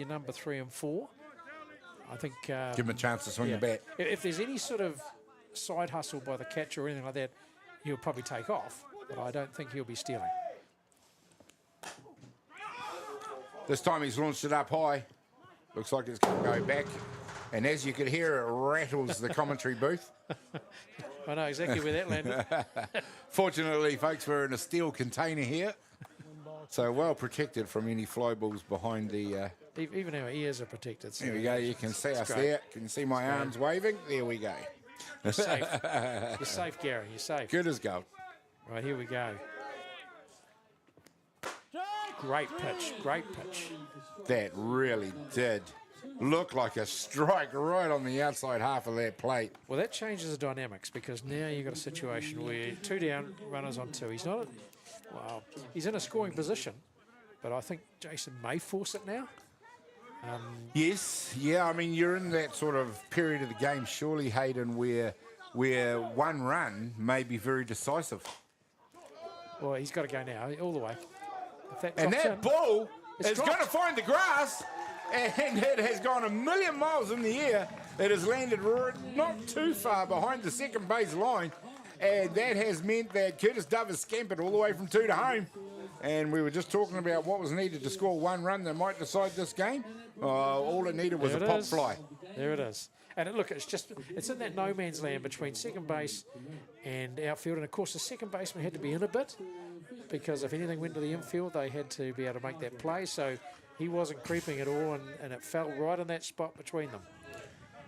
your number 3 and 4. I think... Give him a chance to swing the bat. If there's any sort of side hustle by the catcher or anything like that, he'll probably take off, but I don't think he'll be stealing. This time he's launched it up high. Looks like it's going to go back. And as you could hear, it rattles the commentary booth. I know exactly where that landed. Fortunately, folks, we're in a steel container here. So well protected from any fly balls behind the... Even our ears are protected. So there we go. You can see us there. Can you see my arms waving? There we go. You're safe. You're safe, Gary. You're safe. Good as gold. Right, here we go. Great pitch. Great pitch. That really did look like a strike right on the outside half of that plate. Well, that changes the dynamics because now you've got a situation where 2 down, runners on 2. He's not... Well, he's in a scoring position, but I think Jason may force it now. Yes, yeah, I mean, you're in that sort of period of the game, surely, Hayden, where one run may be very decisive. Well, he's got to go now, all the way. And that ball is going to find the grass, and it has gone a million miles in the air. It has landed not too far behind the second base line, and that has meant that Curtis Dove has scampered all the way from 2 to home. And we were just talking about what was needed to score one run that might decide this game. All it needed was a pop fly. There it is. And look, it's in that no man's land between second base and outfield. And of course, the second baseman had to be in a bit because if anything went to the infield, they had to be able to make that play. So he wasn't creeping at all, and it fell right in that spot between them.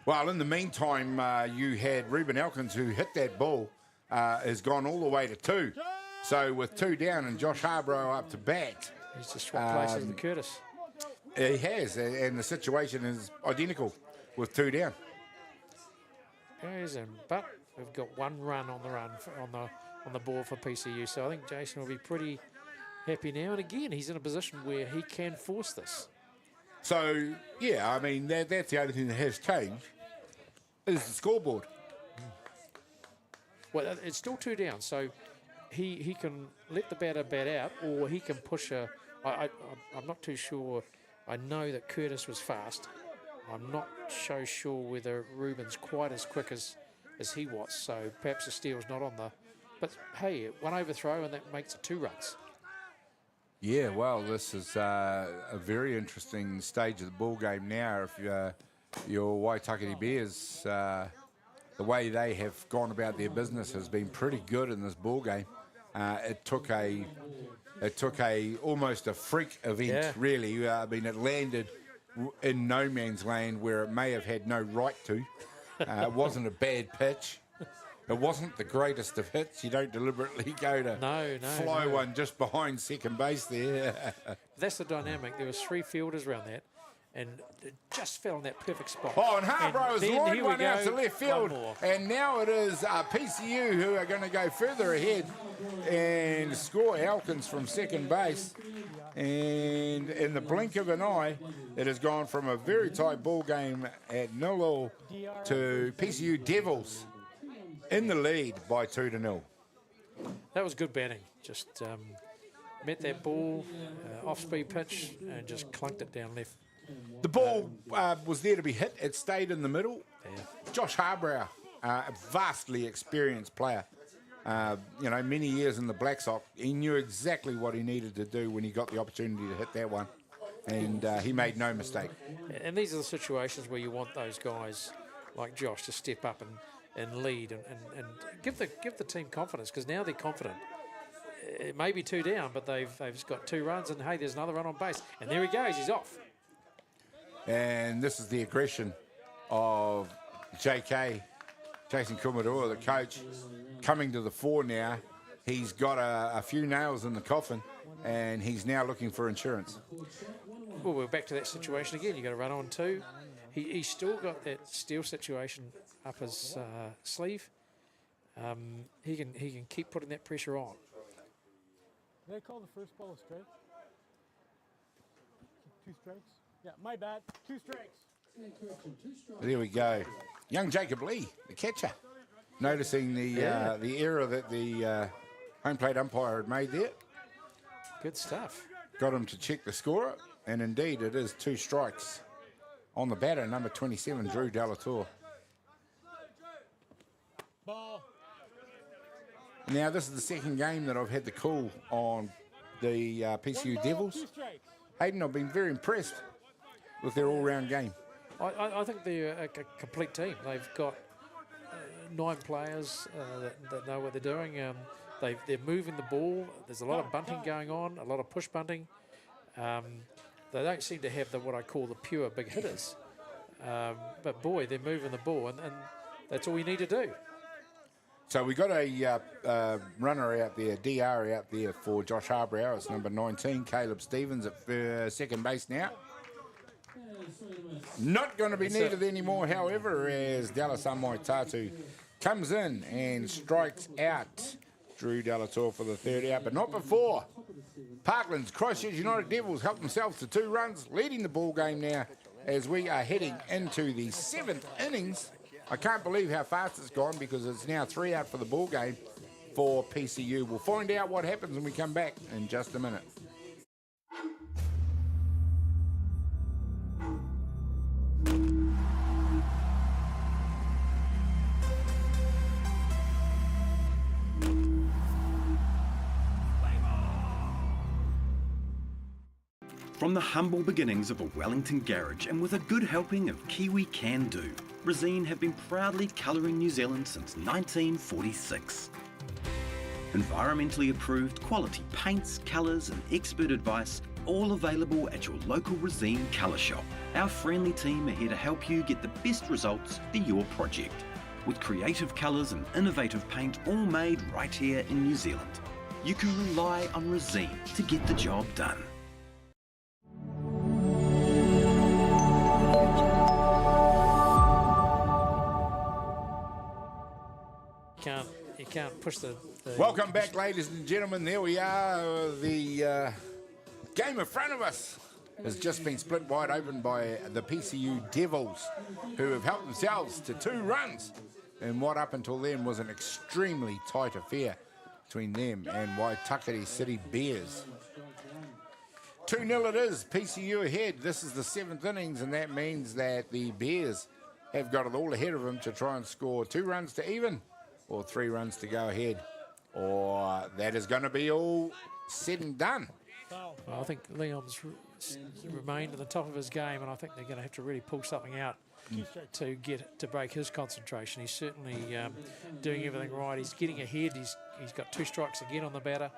Well, in the meantime, you had Ruben Elkins, who hit that ball, has gone all the way to 2. So with 2 down and Josh Harborough up to bat. He's just swapped places with Curtis. He has, and the situation is identical with 2 down. But we've got 1 run on the board for PCU. So I think Jason will be pretty happy now. And again, he's in a position where he can force this. So yeah, I mean that's the only thing that has changed is the scoreboard. Well, it's still 2 down, so he can let the batter bat out, or he can push a. I'm not too sure. I know that Curtis was fast. I'm not so sure whether Ruben's quite as quick as he was. So perhaps the steal's not on the. But hey, 1 overthrow and that makes it 2 runs. Yeah, well, this is a very interesting stage of the ball game now. If your Waitakere Bears, the way they have gone about their business has been pretty good in this ball game. It took almost a freak event, really. I mean, it landed in no man's land where it may have had no right to. It wasn't a bad pitch. It wasn't the greatest of hits. You don't deliberately go to fly one just behind second base there. That's the dynamic. There was 3 fielders around that, and it just fell in that perfect spot. Oh, and Harborough has lined one out to left field. And now it is PCU who are going to go further ahead and score Elkins from second base. And in the blink of an eye, it has gone from a very tight ball game at 0-0 to PCU Devils in the lead by 2-0. That was good batting. Just met that ball, off-speed pitch, and just clunked it down left. The ball was there to be hit. It stayed in the middle. Yeah. Josh Harborough, a vastly experienced player, many years in the Black Sox. He knew exactly what he needed to do when he got the opportunity to hit that one, and he made no mistake. And these are the situations where you want those guys like Josh to step up and lead and give the team confidence, because now they're confident. It may be 2 down, but they've got 2 runs, and hey, there's another run on base, and there he goes. He's off. And this is the aggression of JK, Jason Kumaroa, the coach, coming to the fore now. He's got a few nails in the coffin, and he's now looking for insurance. Well, we're back to that situation again. You've got to run on 2. He's still got that steal situation up his sleeve. He can keep putting that pressure on. Did I call the first ball a strike? 2 strikes? Yeah, my bad. 2 strikes. There we go. Young Jacob Lee, the catcher, noticing the error that the home plate umpire had made there. Good stuff. Got him to check the scorer. And indeed, it is 2 strikes on the batter, number 27, Drew Delatour. Ball. Now, this is the second game that I've had the call on the PCU Devils. 2 strikes. Hayden, I've been very impressed with their all-round game. I think they're a complete team. They've got 9 players that know what they're doing. They're moving the ball. There's a lot of bunting going on, a lot of push bunting. They don't seem to have what I call the pure big hitters. But boy, they're moving the ball, and that's all you need to do. So we got a runner out there, DR out there for Josh Harbrow. It's number 19, Caleb Stevens at second base now. Not going to be needed anymore, however, as Dallas Waitakere comes in and strikes out Drew Delatour for the 3rd out, but not before. Parkland's Christchurch United Devils help themselves to 2 runs, leading the ball game now as we are heading into the 7th innings. I can't believe how fast it's gone because it's now 3 out for the ball game for PCU. We'll find out what happens when we come back in just a minute. From the humble beginnings of a Wellington garage and with a good helping of Kiwi Can Do, Resine have been proudly colouring New Zealand since 1946. Environmentally approved quality paints, colours and expert advice, all available at your local Resine colour shop. Our friendly team are here to help you get the best results for your project. With creative colours and innovative paint all made right here in New Zealand. You can rely on Resine to get the job done. You can't push the Welcome back, ladies and gentlemen. There we are. The game in front of us has just been split wide open by the PCU Devils, who have helped themselves to 2 runs in what up until then was an extremely tight affair between them and Waitakere City Bears. 2-0 it is, PCU ahead. This is the 7th innings, and that means that the Bears have got it all ahead of them to try and score 2 runs to even, or 3 runs to go ahead, or that is going to be all said and done. Well, I think Leon's remained at the top of his game, and I think they're going to have to really pull something out to break his concentration. He's certainly doing everything right. He's getting ahead. He's got 2 strikes again on the batter.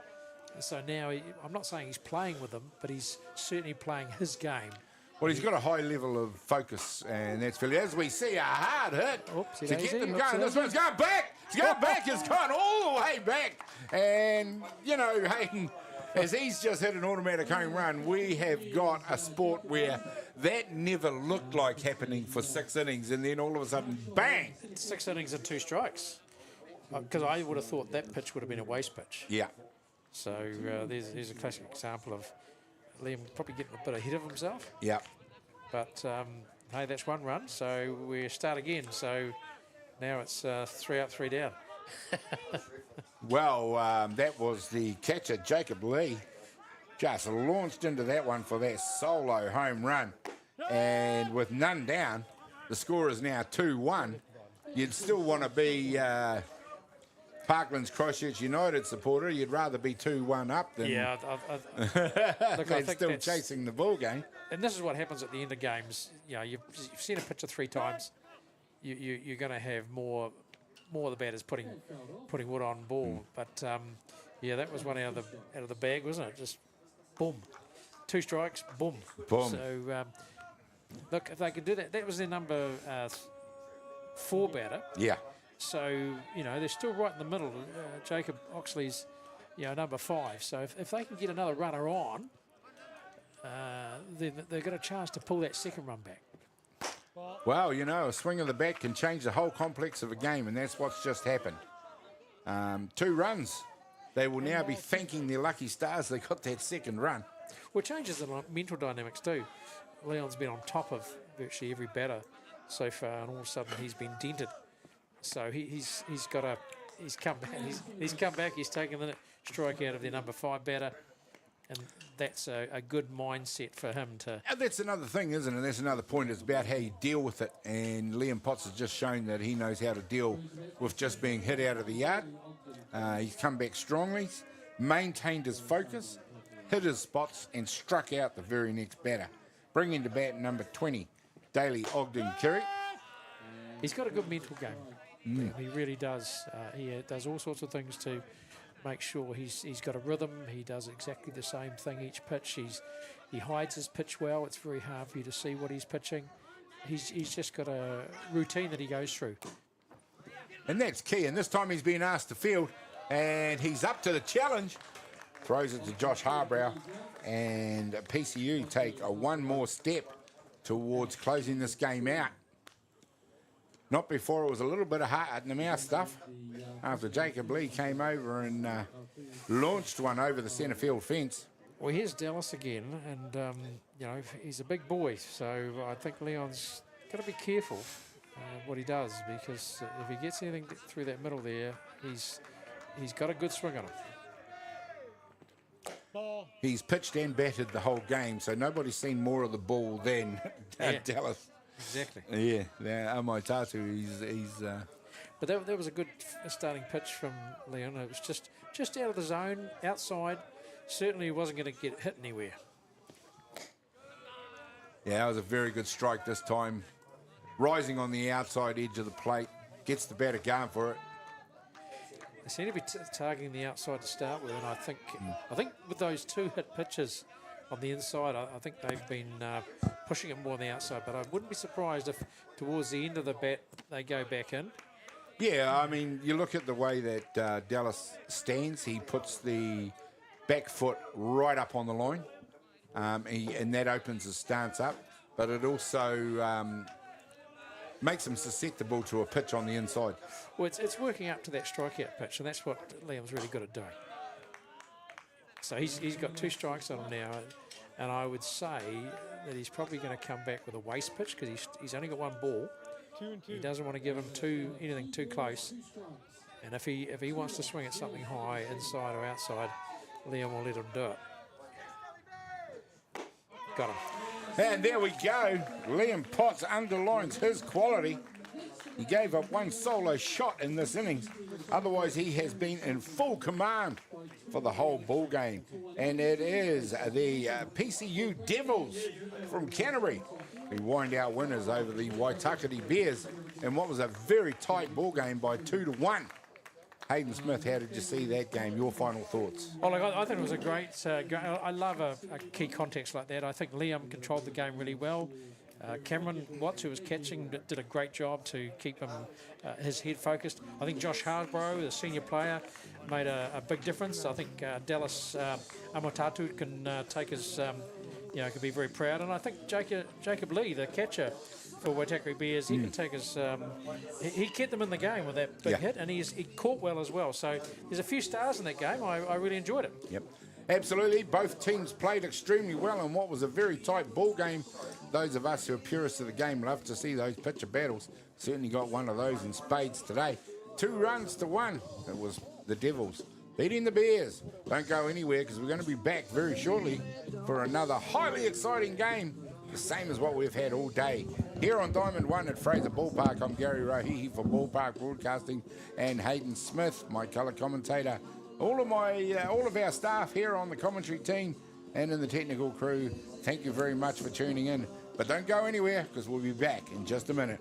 So now, I'm not saying he's playing with them, but he's certainly playing his game. Well, he's got a high level of focus, and that's Philly. As we see, a hard hit to get them going. This one's going back. It's going back. It's gone all the way back. And, you know, Hayden, as he's just hit an automatic home run, we have got a sport where that never looked like happening for 6 innings, and then all of a sudden, bang! 6 innings and 2 strikes. Because I would have thought that pitch would have been a waste pitch. Yeah. So there's a classic example of Liam probably getting a bit ahead of himself. Yeah. But, hey, that's 1 run, so we start again. So now it's 3 up, 3 down. Well, that was the catcher, Jacob Lee, just launched into that one for that solo home run. And with none down, the score is now 2-1. You'd still want to be Parkland's Christchurch United supporter. You'd rather be 2-1 up than look, I think still chasing the ball game. And this is what happens at the end of games. You know, you've seen a picture 3 times. You're going to have more of the batters putting wood on ball. But yeah, that was one out of the bag, wasn't it? Just boom, 2 strikes, boom. Boom. So look, if they could do that, that was their number 4 batter. Yeah. So, you know, they're still right in the middle. Jacob Oxley's, you know, number 5. So if they can get another runner on, then they've got a chance to pull that 2nd run back. Well, you know, a swing of the bat can change the whole complex of a game, and that's what's just happened. 2 runs. They will now be thanking their lucky stars they got that 2nd run. Well, it changes the mental dynamics too. Leon's been on top of virtually every batter so far, and all of a sudden he's been dented. So he's come back. He's come back. He's taken the strike out of their number 5 batter. And that's a good mindset for him to... And that's another thing, isn't it? That's another point. It's about how you deal with it. And Liam Potts has just shown that he knows how to deal with just being hit out of the yard. He's come back strongly, maintained his focus, hit his spots, and struck out the very next batter. Bringing to bat number 20, Daly Ogden Kerry. He's got a good mental game. He really does. He does all sorts of things to make sure he's got a rhythm. He does exactly the same thing each pitch. He hides his pitch well. It's very hard for you to see what he's pitching. He's just got a routine that he goes through. And that's key. And this time he's been asked to field, and he's up to the challenge. Throws it to Josh Harbrow, and PCU take one more step towards closing this game out. Not before it was a little bit of heart-in-the-mouth stuff after Jacob Lee came over and launched one over the centre field fence. Well, here's Dallas again, and, he's a big boy, so I think Leon's got to be careful what he does, because if he gets anything through that middle there, he's got a good swing on him. Ball. He's pitched and batted the whole game, so nobody's seen more of the ball than Dallas. Exactly. Yeah, Atiawa, he's But that was a good starting pitch from Leon. It was just out of the zone, outside. Certainly he wasn't going to get hit anywhere. Yeah, that was a very good strike this time. Rising on the outside edge of the plate, gets the batter going for it. They seem to be targeting the outside to start with, and I think with those two hit pitches on the inside, I think they've been pushing it more on the outside, but I wouldn't be surprised if towards the end of the bat they go back in. Yeah, I mean, you look at the way that Dallas stands, he puts the back foot right up on the line, and that opens his stance up, but it also makes him susceptible to a pitch on the inside. Well, it's working up to that strikeout pitch, and that's what Liam's really good at doing. So he's got 2 strikes on him now, and I would say that he's probably going to come back with a waste pitch because he's only got 1 ball. 2 and 2. He doesn't want to give him anything too close, and if he wants to swing at something high, inside or outside, Liam will let him do it. Got him. And there we go. Liam Potts underlines his quality. He gave up 1 solo shot in this innings. Otherwise, he has been in full command for the whole ball game. And it is the PCU Devils from Canterbury who wind out winners over the Waitakere Bears in what was a very tight ball game by 2-1. Hayden Smith, how did you see that game? Your final thoughts? Oh, look, I think it was a great I love a key context like that. I think Liam controlled the game really well. Cameron Watts, who was catching, did a great job to keep him his head focused. I think Josh Harbrow, the senior player, made a big difference. I think Dallas Amatatu can take his, can be very proud. And I think Jacob Lee, the catcher for Waitakere Bears, he can take his. He kept them in the game with that big hit, and he caught well as well. So there's a few stars in that game. I really enjoyed it. Yep. Absolutely. Both teams played extremely well in what was a very tight ball game. Those of us who are purists of the game love to see those pitcher battles. Certainly got one of those in spades today. 2 runs to 1. It was the Devils beating the Bears. Don't go anywhere because we're going to be back very shortly for another highly exciting game, the same as what we've had all day. Here on Diamond 1 at Fraser Ballpark, I'm Gary Rohihi for Ballpark Broadcasting and Hayden Smith, my colour commentator. All of our staff here on the commentary team and in the technical crew, thank you very much for tuning in. But don't go anywhere because we'll be back in just a minute.